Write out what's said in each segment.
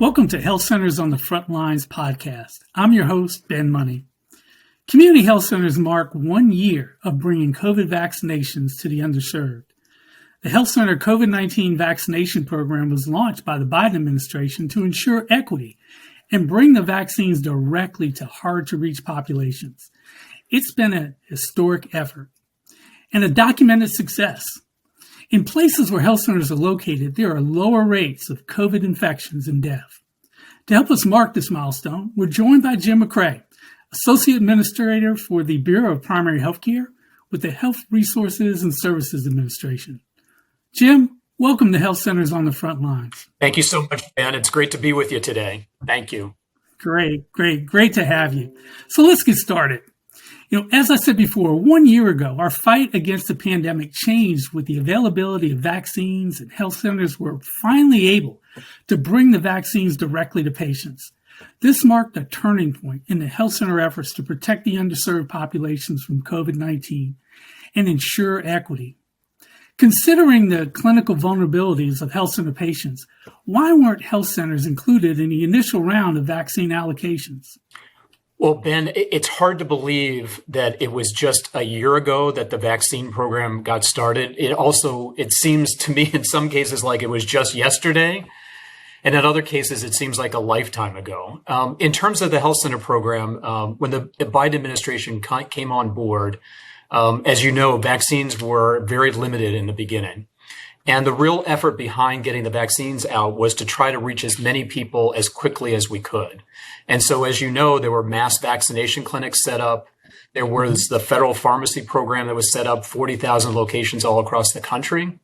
Welcome to Health Centers on the Front Lines podcast. I'm your host, Ben Money. Community health centers mark 1 year of bringing COVID vaccinations to the underserved. The Health Center COVID-19 vaccination program was launched by the Biden administration to ensure equity and bring the vaccines directly to hard-to-reach populations. It's been a historic effort and a documented success. In places where health centers are located, there are lower rates of COVID infections and death. To help us mark this milestone, we're joined by Jim Macrae, Associate Administrator for the Bureau of Primary Health Care with the Health Resources and Services Administration. Jim, welcome to Health Centers on the Front Lines. Thank you so much, Ben. It's great to be with you today. Thank you. Great to have you. So let's get started. As I said before, 1 year ago, our fight against the pandemic changed with the availability of vaccines, and health centers were finally able to bring the vaccines directly to patients. This marked a turning point in the health center efforts to protect the underserved populations from COVID-19 and ensure equity. Considering the clinical vulnerabilities of health center patients, why weren't health centers included in the initial round of vaccine allocations? Well, Ben, it's hard to believe that it was just a year ago that the vaccine program got started. It seems to me in some cases like it was just yesterday. And in other cases, it seems like a lifetime ago. In terms of the health center program, when the Biden administration came on board, as you know, vaccines were very limited in the beginning. And the real effort behind getting the vaccines out was to try to reach as many people as quickly as we could. And so, as you know, there were mass vaccination clinics set up. There was the federal pharmacy program that was set up, 40,000 locations all across the country.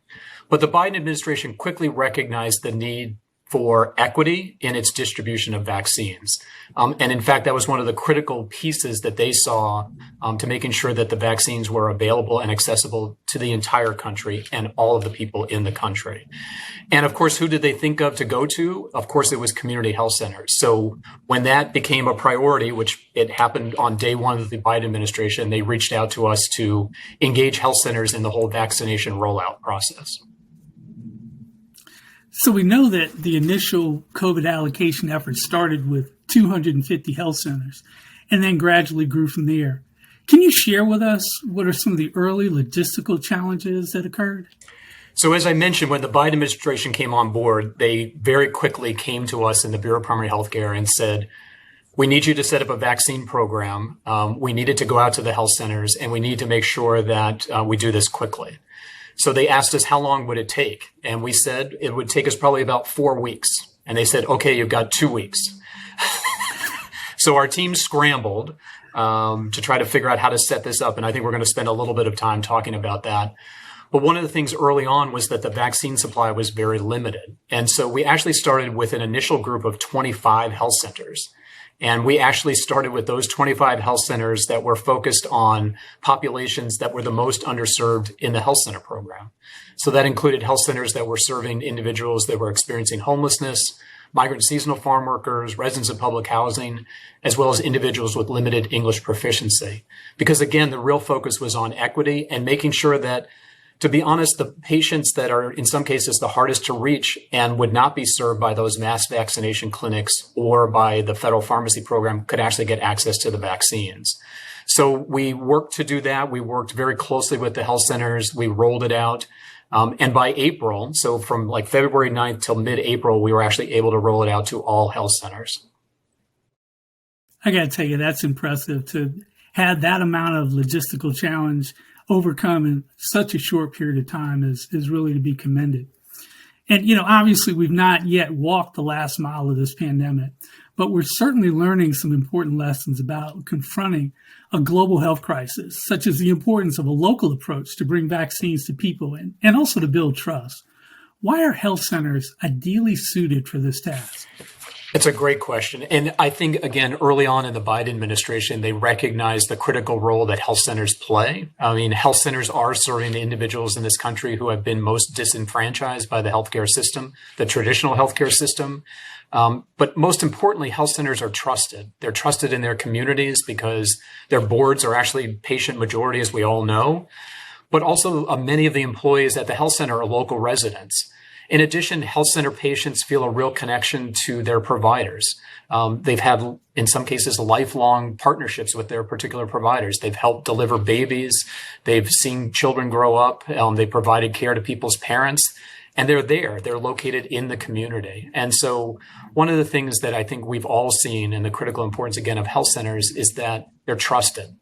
But the Biden administration quickly recognized the need for equity in its distribution of vaccines. And in fact, that was one of the critical pieces that they saw to making sure that the vaccines were available and accessible to the entire country and all of the people in the country. And of course, who did they think of to go to? Of course, it was community health centers. So when that became a priority, which it happened on day one of the Biden administration, they reached out to us to engage health centers in the whole vaccination rollout process. So we know that the initial COVID allocation effort started with 250 health centers and then gradually grew from there. Can you share with us what are some of the early logistical challenges that occurred? So as I mentioned, when the Biden administration came on board, they very quickly came to us in the Bureau of Primary Health Care and said, we need you to set up a vaccine program. We needed to go out to the health centers and we need to make sure that we do this quickly. So they asked us how long would it take? And we said it would take us probably about 4 weeks. And they said, okay, you've got 2 weeks. So our team scrambled to try to figure out how to set this up. And I think we're going to spend a little bit of time talking about that. But one of the things early on was that the vaccine supply was very limited. And so we actually started with an initial group of 25 health centers. And we actually started with those 25 health centers that were focused on populations that were the most underserved in the health center program. So that included health centers that were serving individuals that were experiencing homelessness, migrant seasonal farm workers, residents of public housing, as well as individuals with limited English proficiency. Because again, the real focus was on equity and making sure that, to be honest, the patients that are in some cases the hardest to reach and would not be served by those mass vaccination clinics or by the federal pharmacy program could actually get access to the vaccines. So we worked to do that. We worked very closely with the health centers. We rolled it out. And by April, so from like February 9th till mid-April, we were actually able to roll it out to all health centers. I got to tell you, that's impressive to have that amount of logistical challenge overcome in such a short period of time is really to be commended. And, obviously we've not yet walked the last mile of this pandemic, but we're certainly learning some important lessons about confronting a global health crisis, such as the importance of a local approach to bring vaccines to people and also to build trust. Why are health centers ideally suited for this task? It's a great question. And I think, again, early on in the Biden administration, they recognized the critical role that health centers play. I mean, health centers are serving the individuals in this country who have been most disenfranchised by the healthcare system, the traditional healthcare system. But most importantly, health centers are trusted. They're trusted in their communities because their boards are actually patient majority, as we all know. But also many of the employees at the health center are local residents. In addition, health center patients feel a real connection to their providers. They've had, in some cases, lifelong partnerships with their particular providers. They've helped deliver babies. They've seen children grow up. They provided care to people's parents. And they're there. They're located in the community. And so one of the things that I think we've all seen in the critical importance, again, of health centers is that they're trusted.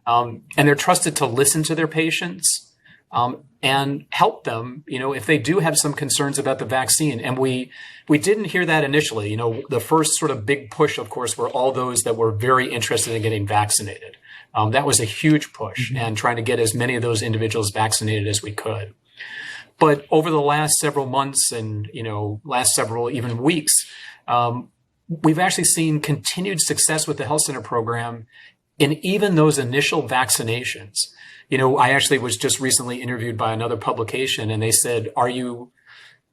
And they're trusted to listen to their patients and help them, if they do have some concerns about the vaccine. And we didn't hear that initially. The first sort of big push, of course, were all those that were very interested in getting vaccinated. That was a huge push, and trying to get as many of those individuals vaccinated as we could. But over the last several months and, last several even weeks, we've actually seen continued success with the health center program in even those initial vaccinations. I actually was just recently interviewed by another publication, and they said, "Are you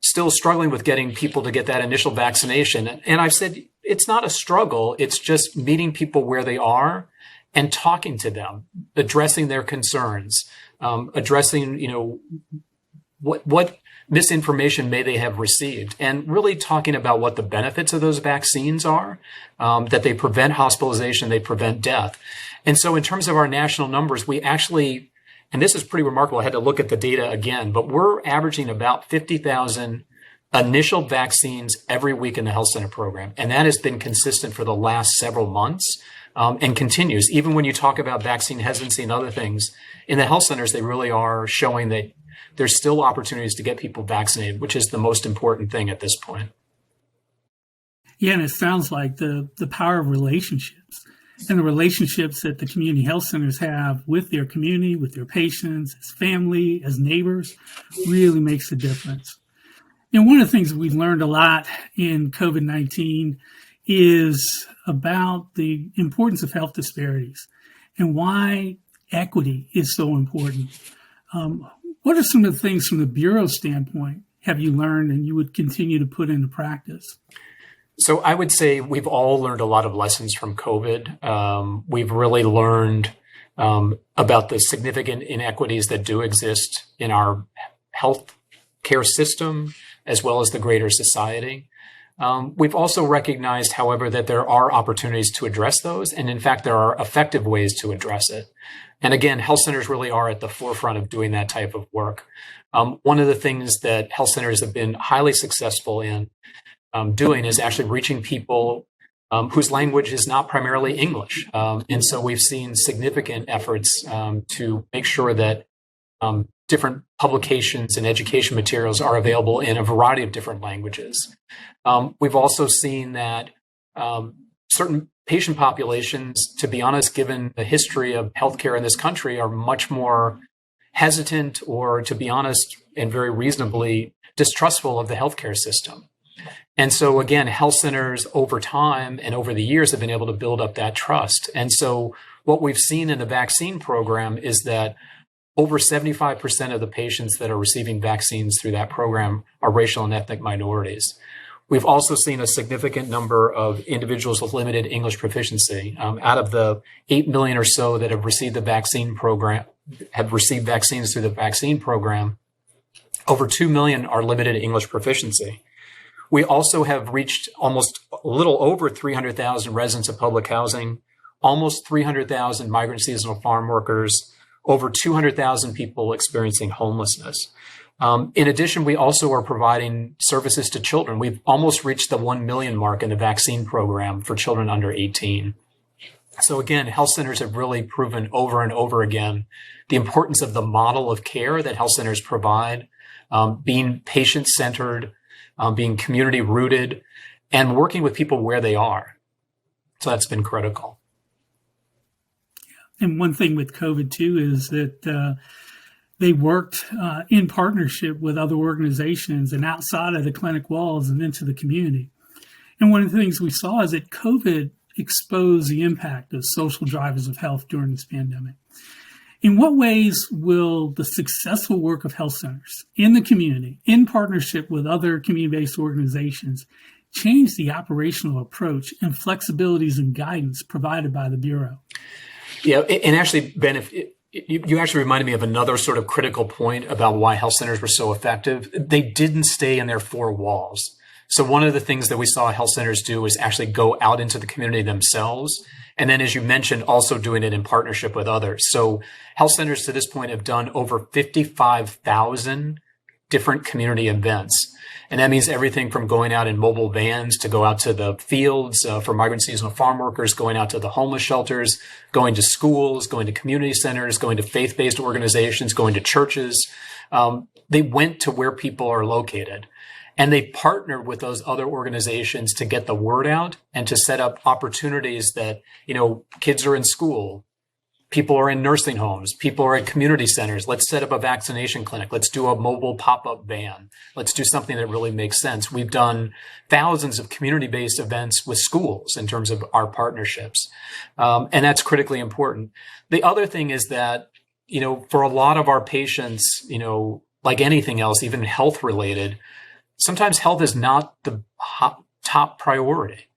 still struggling with getting people to get that initial vaccination?" And I've said, it's not a struggle. It's just meeting people where they are and talking to them, addressing their concerns, addressing, what misinformation may they have received, and really talking about what the benefits of those vaccines are, that they prevent hospitalization, they prevent death. And so in terms of our national numbers, we actually, and this is pretty remarkable, I had to look at the data again, but we're averaging about 50,000 initial vaccines every week in the health center program. And that has been consistent for the last several months, and continues. Even when you talk about vaccine hesitancy and other things, in the health centers, they really are showing that there's still opportunities to get people vaccinated, which is the most important thing at this point. Yeah, and it sounds like the power of relationships and the relationships that the community health centers have with their community, with their patients, as family, as neighbors, really makes a difference. And one of the things we've learned a lot in COVID-19 is about the importance of health disparities and why equity is so important. What are some of the things from the Bureau standpoint have you learned and you would continue to put into practice? So I would say we've all learned a lot of lessons from COVID. We've really learned about the significant inequities that do exist in our health care system, as well as the greater society. We've also recognized, however, that there are opportunities to address those. And in fact, there are effective ways to address it. And again, health centers really are at the forefront of doing that type of work. One of the things that health centers have been highly successful in doing is actually reaching people whose language is not primarily English. And so we've seen significant efforts to make sure that different publications and education materials are available in a variety of different languages. We've also seen that certain patient populations, to be honest, given the history of healthcare in this country, are much more hesitant or, to be honest, and very reasonably distrustful of the healthcare system. And so, again, health centers over time and over the years have been able to build up that trust. And so what we've seen in the vaccine program is that over 75% of the patients that are receiving vaccines through that program are racial and ethnic minorities. We've also seen a significant number of individuals with limited English proficiency. Out of the 8 million or so that have received the vaccine program, have received vaccines through the vaccine program, over 2 million are limited English proficiency. We also have reached almost a little over 300,000 residents of public housing, almost 300,000 migrant seasonal farm workers, over 200,000 people experiencing homelessness. In addition, we also are providing services to children. We've almost reached the 1 million mark in the vaccine program for children under 18. So again, health centers have really proven over and over again the importance of the model of care that health centers provide, being patient-centered, being community-rooted, and working with people where they are. So that's been critical. And one thing with COVID, too, is that they worked in partnership with other organizations and outside of the clinic walls and into the community. And one of the things we saw is that COVID exposed the impact of social drivers of health during this pandemic. In what ways will the successful work of health centers in the community, in partnership with other community-based organizations, change the operational approach and flexibilities and guidance provided by the Bureau? Yeah, and actually, Ben, You actually reminded me of another sort of critical point about why health centers were so effective. They didn't stay in their four walls. So one of the things that we saw health centers do is actually go out into the community themselves. And then, as you mentioned, also doing it in partnership with others. So health centers to this point have done over 55,000 different community events. And that means everything from going out in mobile vans to go out to the fields for migrant seasonal farm workers, going out to the homeless shelters, going to schools, going to community centers, going to faith-based organizations, going to churches. They went to where people are located. And they partnered with those other organizations to get the word out and to set up opportunities that, kids are in school, people are in nursing homes, people are at community centers. Let's set up a vaccination clinic. Let's do a mobile pop-up van. Let's do something that really makes sense. We've done thousands of community-based events with schools in terms of our partnerships. And that's critically important. The other thing is that, for a lot of our patients, like anything else, even health related, sometimes health is not the top priority.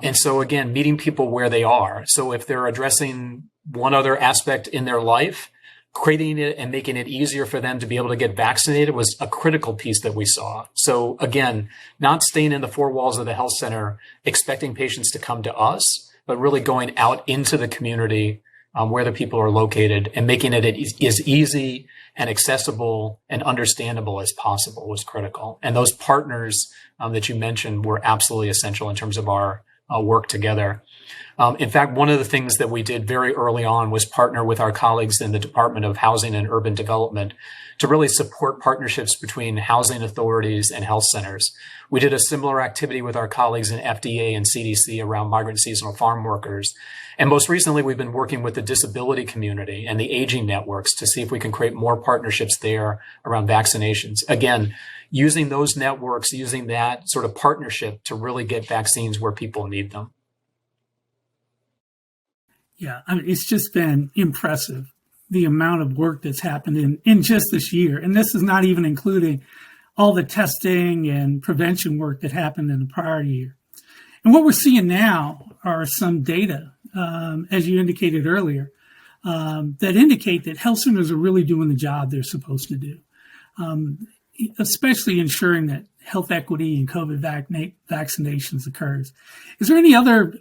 And so again, meeting people where they are. So if they're addressing one other aspect in their life, creating it and making it easier for them to be able to get vaccinated was a critical piece that we saw. So again, not staying in the four walls of the health center, expecting patients to come to us, but really going out into the community where the people are located and making it as easy and accessible and understandable as possible was critical. And those partners that you mentioned were absolutely essential in terms of our work together. In fact, one of the things that we did very early on was partner with our colleagues in the Department of Housing and Urban Development to really support partnerships between housing authorities and health centers. We did a similar activity with our colleagues in FDA and CDC around migrant seasonal farm workers. And most recently, we've been working with the disability community and the aging networks to see if we can create more partnerships there around vaccinations. Again, using those networks, using that sort of partnership to really get vaccines where people need them. Yeah, it's just been impressive, the amount of work that's happened in just this year. And this is not even including all the testing and prevention work that happened in the prior year. And what we're seeing now are some data, as you indicated earlier, that indicate that health centers are really doing the job they're supposed to do, especially ensuring that health equity and COVID vaccinations occurs. Is there any other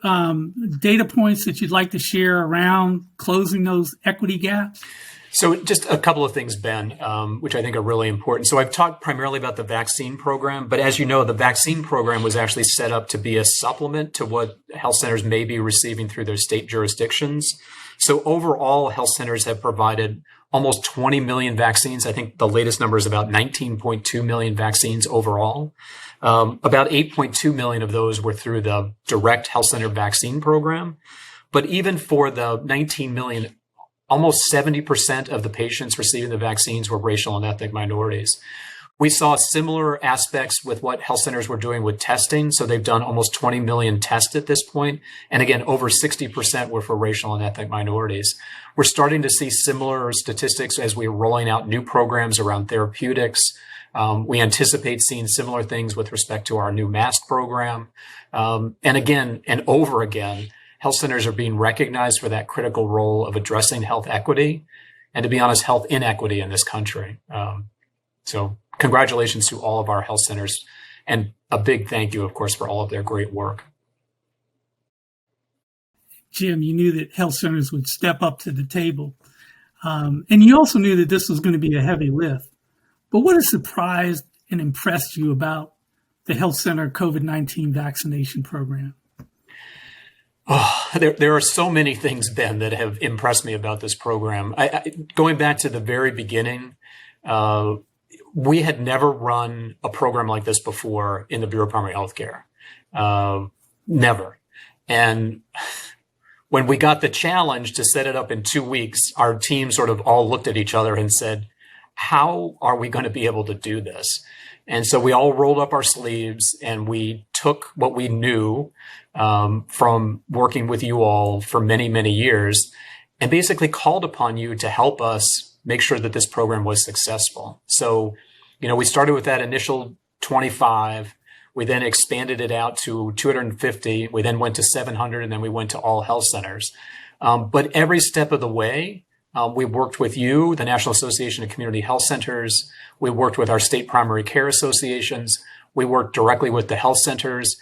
data points that you'd like to share around closing those equity gaps? So just a couple of things, Ben, which I think are really important. So I've talked primarily about the vaccine program, but as you know, the vaccine program was actually set up to be a supplement to what health centers may be receiving through their state jurisdictions. So overall, health centers have provided almost 20 million vaccines. I think the latest number is about 19.2 million vaccines overall. About 8.2 million of those were through the direct health center vaccine program. But even for the 19 million, almost 70% of the patients receiving the vaccines were racial and ethnic minorities. We saw similar aspects with what health centers were doing with testing. So they've done almost 20 million tests at this point. And again, over 60% were for racial and ethnic minorities. We're starting to see similar statistics as we're rolling out new programs around therapeutics. We anticipate seeing similar things with respect to our new mask program. And again, and over again, health centers are being recognized for that critical role of addressing health equity and, to be honest, health inequity in this country. So congratulations to all of our health centers, and a big thank you, of course, for all of their great work. Jim, you knew that health centers would step up to the table. And you also knew that this was going to be a heavy lift. But what has surprised and impressed you about the health center COVID-19 vaccination program? Oh, there are so many things, Ben, that have impressed me about this program. Going back to the very beginning, we had never run a program like this before in the Bureau of Primary Healthcare. Never. And when we got the challenge to set it up in 2 weeks, our team sort of all looked at each other and said, how are we going to be able to do this? And so we all rolled up our sleeves and we took what we knew from working with you all for many, many years and basically called upon you to help us make sure that this program was successful. So, we started with that initial 25. We then expanded it out to 250. We then went to 700, and then we went to all health centers. But every step of the way, We worked with you, the National Association of Community Health Centers. We worked with our state primary care associations. We worked directly with the health centers.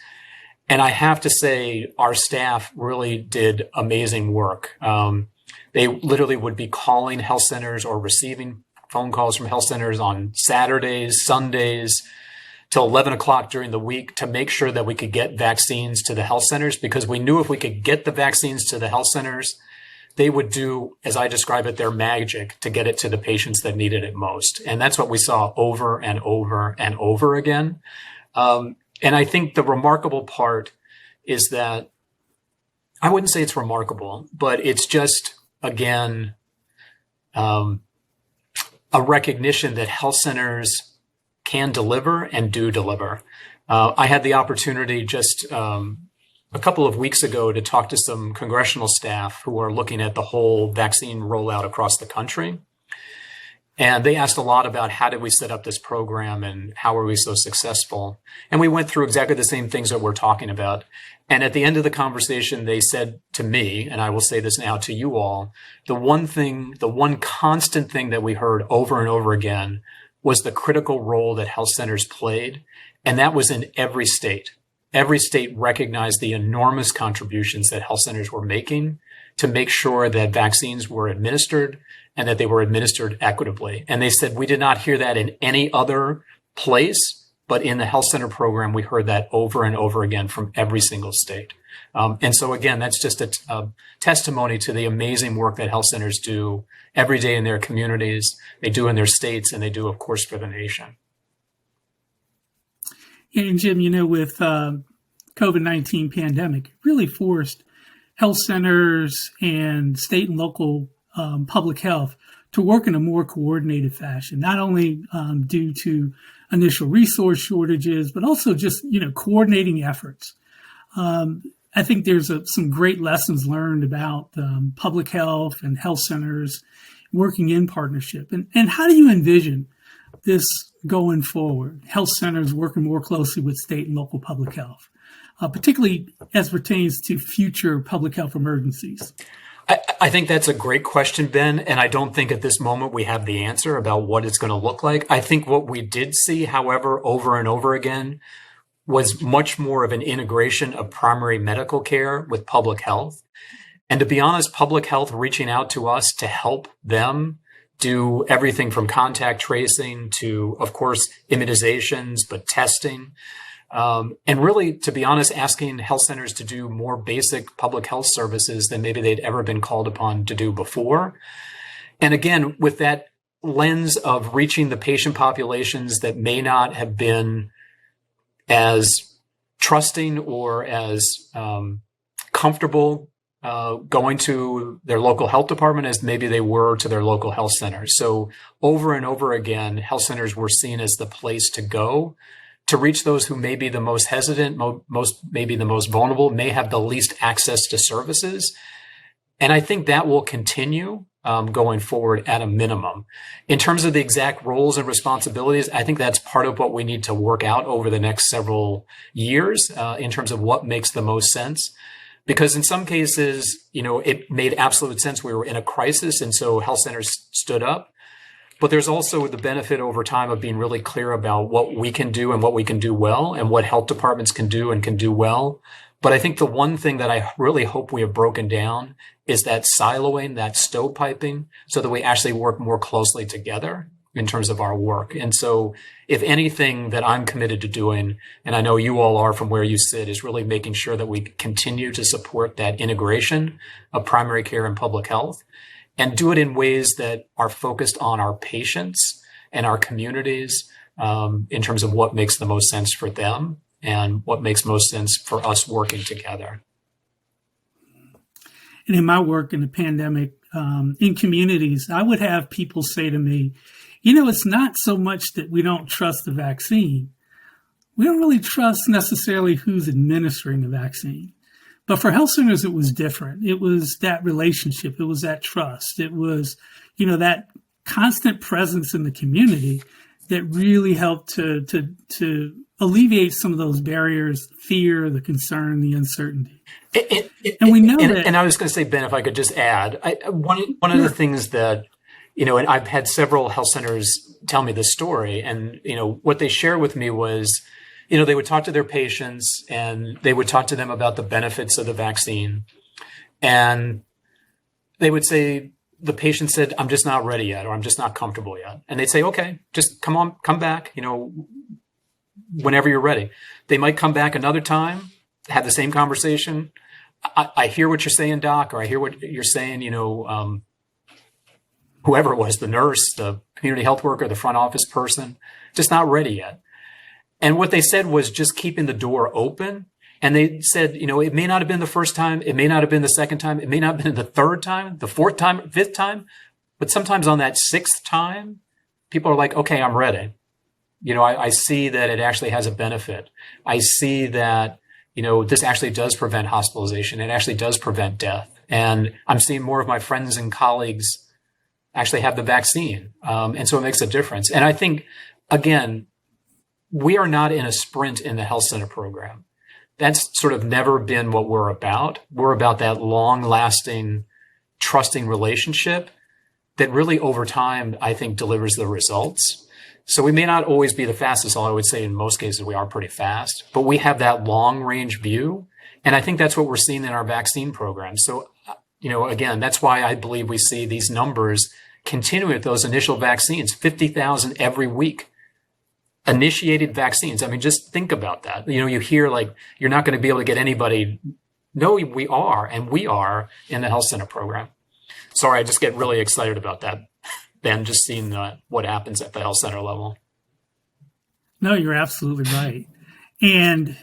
And I have to say, our staff really did amazing work. They literally would be calling health centers or receiving phone calls from health centers on Saturdays, Sundays, till 11 o'clock during the week to make sure that we could get vaccines to the health centers, because we knew if we could get the vaccines to the health centers, they would do, as I describe it, their magic to get it to the patients that needed it most. And that's what we saw over and over and over again. And I think the remarkable part is that, I wouldn't say it's remarkable, but it's just, again, a recognition that health centers can deliver and do deliver. I had the opportunity just a couple of weeks ago to talk to some congressional staff who are looking at the whole vaccine rollout across the country. And they asked a lot about how did we set up this program and how are we so successful? And we went through exactly the same things that we're talking about. And at the end of the conversation, they said to me, and I will say this now to you all, the one constant thing that we heard over and over again was the critical role that health centers played. And that was in every state. Every state recognized the enormous contributions that health centers were making to make sure that vaccines were administered and that they were administered equitably. And they said, we did not hear that in any other place, but in the health center program, we heard that over and over again from every single state. And so again, that's just a testimony to the amazing work that health centers do every day in their communities, they do in their states, and they do, of course, for the nation. And Jim, with COVID-19 pandemic, it really forced health centers and state and local public health to work in a more coordinated fashion, not only due to initial resource shortages, but also just, coordinating efforts. I think there's some great lessons learned about public health and health centers working in partnership. And how do you envision this going forward? Health centers working more closely with state and local public health, particularly as pertains to future public health emergencies? I think that's a great question, Ben. And I don't think at this moment we have the answer about what it's going to look like. I think what we did see, however, over and over again, was much more of an integration of primary medical care with public health. And to be honest, public health reaching out to us to help them do everything from contact tracing to, of course, immunizations, but testing. And really, to be honest, asking health centers to do more basic public health services than maybe they'd ever been called upon to do before. And again, with that lens of reaching the patient populations that may not have been as trusting or as comfortable going to their local health department as maybe they were to their local health centers. So over and over again, health centers were seen as the place to go to reach those who may be the most hesitant, maybe the most vulnerable, may have the least access to services. And I think that will continue going forward at a minimum. In terms of the exact roles and responsibilities, I think that's part of what we need to work out over the next several years in terms of what makes the most sense. Because in some cases, it made absolute sense. We were in a crisis, and so health centers stood up. But there's also the benefit over time of being really clear about what we can do and what we can do well and what health departments can do and can do well. But I think the one thing that I really hope we have broken down is that siloing, that stovepiping, so that we actually work more closely together in terms of our work. And so if anything that I'm committed to doing, and I know you all are from where you sit, is really making sure that we continue to support that integration of primary care and public health and do it in ways that are focused on our patients and our communities in terms of what makes the most sense for them and what makes most sense for us working together. And in my work in the pandemic, in communities, I would have people say to me, it's not so much that we don't trust the vaccine. We don't really trust necessarily who's administering the vaccine. But for health centers, it was different. It was that relationship. It was that trust. It was, that constant presence in the community that really helped to alleviate some of those barriers, fear, the concern, the uncertainty. And we know that. And I was going to say, Ben, if I could just add, one of the things that, and I've had several health centers tell me this story, and, what they share with me was, they would talk to their patients and they would talk to them about the benefits of the vaccine. And they would say, the patient said, I'm just not ready yet, or I'm just not comfortable yet. And they'd say, okay, just come back, whenever you're ready. They might come back another time, have the same conversation. I hear what you're saying, doc, or I hear what you're saying, whoever it was, the nurse, the community health worker, the front office person, just not ready yet. And what they said was just keeping the door open. And they said, it may not have been the first time. It may not have been the second time. It may not have been the third time, the fourth time, fifth time. But sometimes on that sixth time, people are like, okay, I'm ready. I see that it actually has a benefit. I see that, this actually does prevent hospitalization. It actually does prevent death. And I'm seeing more of my friends and colleagues actually have the vaccine. And so it makes a difference. And I think, again, we are not in a sprint in the health center program. That's sort of never been what we're about. We're about that long-lasting, trusting relationship that really over time, I think, delivers the results. So we may not always be the fastest, although I would say in most cases we are pretty fast, but we have that long-range view. And I think that's what we're seeing in our vaccine program. So, again, that's why I believe we see these numbers continuing with those initial vaccines, 50,000 every week. Initiated vaccines. I mean, just think about that. You hear like, you're not going to be able to get anybody. No, we are. And we are in the health center program. Sorry, I just get really excited about that, Ben, just seeing what happens at the health center level. No, you're absolutely right. And,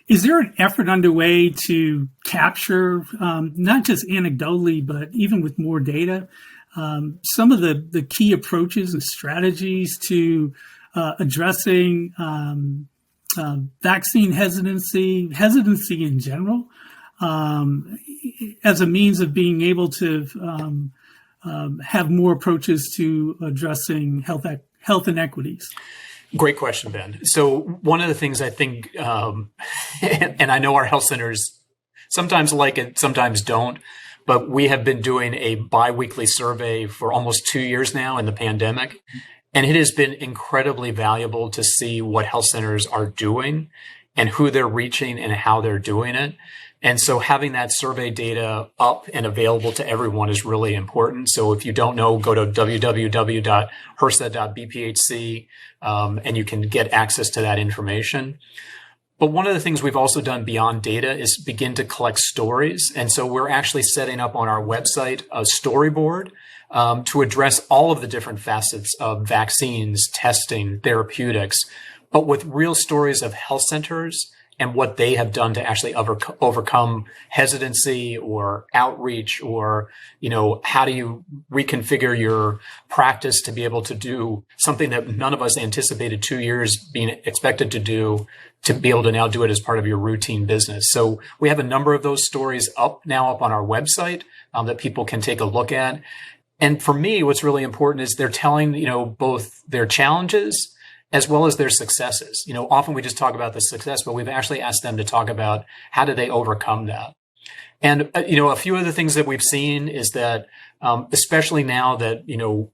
is there an effort underway to capture, not just anecdotally, but even with more data, some of the key approaches and strategies to addressing vaccine hesitancy in general, as a means of being able to have more approaches to addressing health inequities? Great question, Ben. So one of the things I think, and I know our health centers sometimes like it, sometimes don't, but we have been doing a biweekly survey for almost 2 years now in the pandemic. And it has been incredibly valuable to see what health centers are doing and who they're reaching and how they're doing it. And so having that survey data up and available to everyone is really important. So if you don't know, go to www.hrsa.bphc and you can get access to that information. But one of the things we've also done beyond data is begin to collect stories. And so we're actually setting up on our website a storyboard to address all of the different facets of vaccines, testing, therapeutics, but with real stories of health centers and what they have done to actually overcome hesitancy or outreach, or, how do you reconfigure your practice to be able to do something that none of us anticipated 2 years being expected to do, to be able to now do it as part of your routine business. So we have a number of those stories up on our website that people can take a look at. And for me, what's really important is they're telling, both their challenges as well as their successes. Often we just talk about the success, but we've actually asked them to talk about how do they overcome that. And, a few of the things that we've seen is that, especially now that,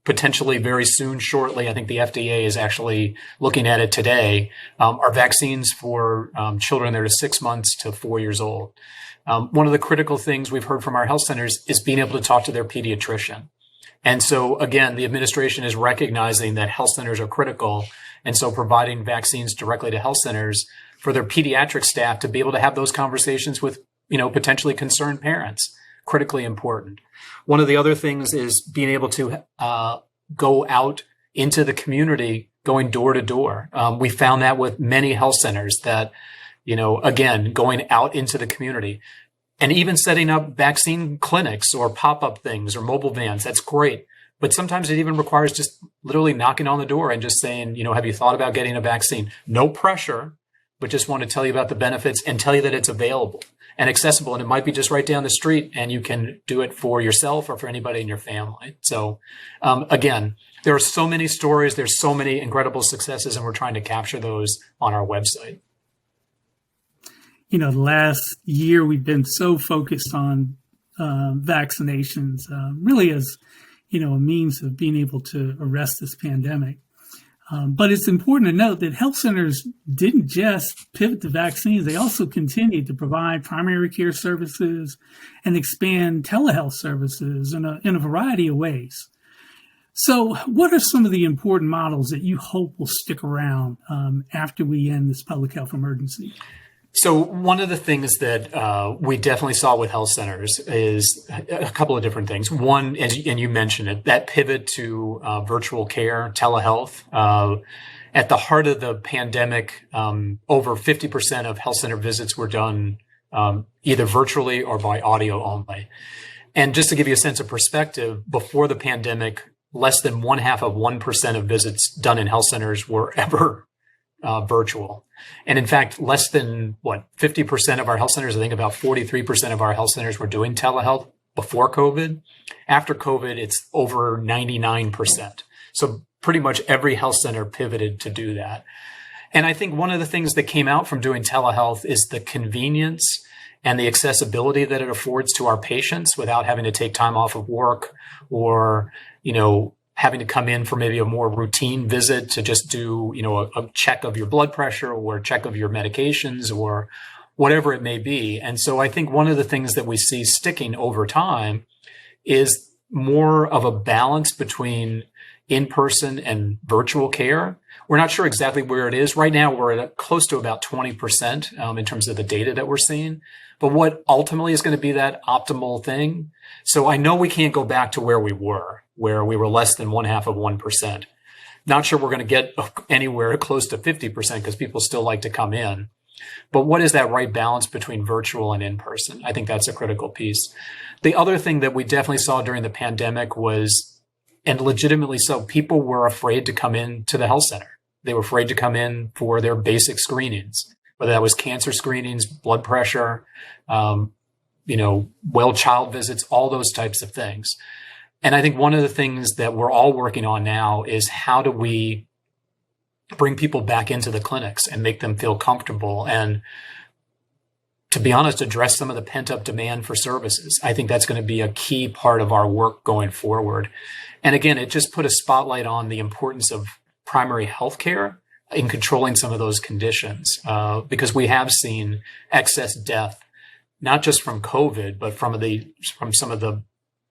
potentially very soon, shortly, I think the FDA is actually looking at it today, are vaccines for children that are 6 months to 4 years old. One of the critical things we've heard from our health centers is being able to talk to their pediatrician. And so, again, the administration is recognizing that health centers are critical. And so providing vaccines directly to health centers for their pediatric staff to be able to have those conversations with, potentially concerned parents, critically important. One of the other things is being able to go out into the community, going door to door. We found that with many health centers that, again, going out into the community. And even setting up vaccine clinics or pop-up things or mobile vans, that's great. But sometimes it even requires just literally knocking on the door and just saying, have you thought about getting a vaccine? No pressure, but just want to tell you about the benefits and tell you that it's available and accessible. And it might be just right down the street and you can do it for yourself or for anybody in your family. So again, there are so many stories, there's so many incredible successes, and we're trying to capture those on our website. The last year we've been so focused on vaccinations, really as, a means of being able to arrest this pandemic. But it's important to note that health centers didn't just pivot to vaccines. They also continued to provide primary care services and expand telehealth services in a variety of ways. So what are some of the important models that you hope will stick around after we end this public health emergency? So one of the things that we definitely saw with health centers is a couple of different things. One, and you mentioned it, that pivot to virtual care, telehealth. At the heart of the pandemic, over 50% of health center visits were done either virtually or by audio only. And just to give you a sense of perspective, before the pandemic, less than 0.5% of visits done in health centers were ever virtual. And in fact, less than 50% of our health centers, I think about 43% of our health centers were doing telehealth before COVID. After COVID, it's over 99%. So pretty much every health center pivoted to do that. And I think one of the things that came out from doing telehealth is the convenience and the accessibility that it affords to our patients without having to take time off of work or, having to come in for maybe a more routine visit to just do, a check of your blood pressure or a check of your medications or whatever it may be. And so I think one of the things that we see sticking over time is more of a balance between in-person and virtual care. We're not sure exactly where it is. Right now, we're at close to about 20% in terms of the data that we're seeing. But what ultimately is going to be that optimal thing? So I know we can't go back to where we were less than 0.5%. Not sure we're going to get anywhere close to 50% because people still like to come in. But what is that right balance between virtual and in-person? I think that's a critical piece. The other thing that we definitely saw during the pandemic was, and legitimately so, people were afraid to come in to the health center. They were afraid to come in for their basic screenings, whether that was cancer screenings, blood pressure, well child visits, all those types of things. And I think one of the things that we're all working on now is how do we bring people back into the clinics and make them feel comfortable and, to be honest, address some of the pent-up demand for services. I think that's going to be a key part of our work going forward. And again, it just put a spotlight on the importance of primary health care in controlling some of those conditions, because we have seen excess death, not just from COVID, but from some of the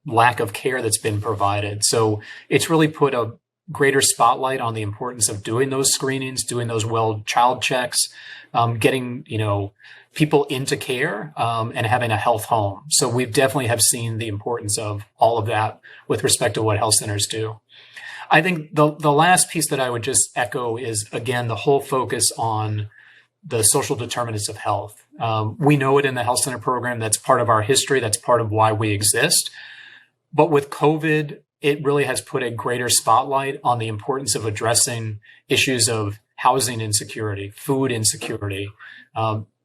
lack of care that's been provided. So it's really put a greater spotlight on the importance of doing those screenings, doing those well child checks, getting, people into care, and having a health home. So we definitely have seen the importance of all of that with respect to what health centers do. I think the last piece that I would just echo is, again, the whole focus on the social determinants of health. We know it in the health center program. That's part of our history. That's part of why we exist. But with COVID, it really has put a greater spotlight on the importance of addressing issues of housing insecurity, food insecurity,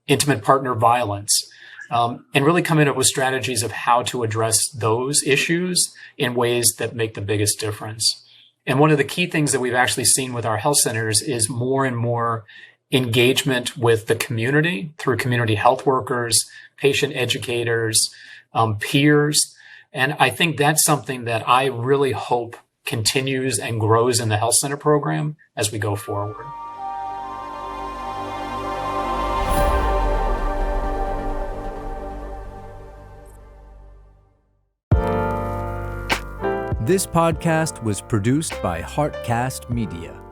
intimate partner violence, and really coming up with strategies of how to address those issues in ways that make the biggest difference. And one of the key things that we've actually seen with our health centers is more and more engagement with the community through community health workers, patient educators, peers. And I think that's something that I really hope continues and grows in the health center program as we go forward. This podcast was produced by Heartcast Media.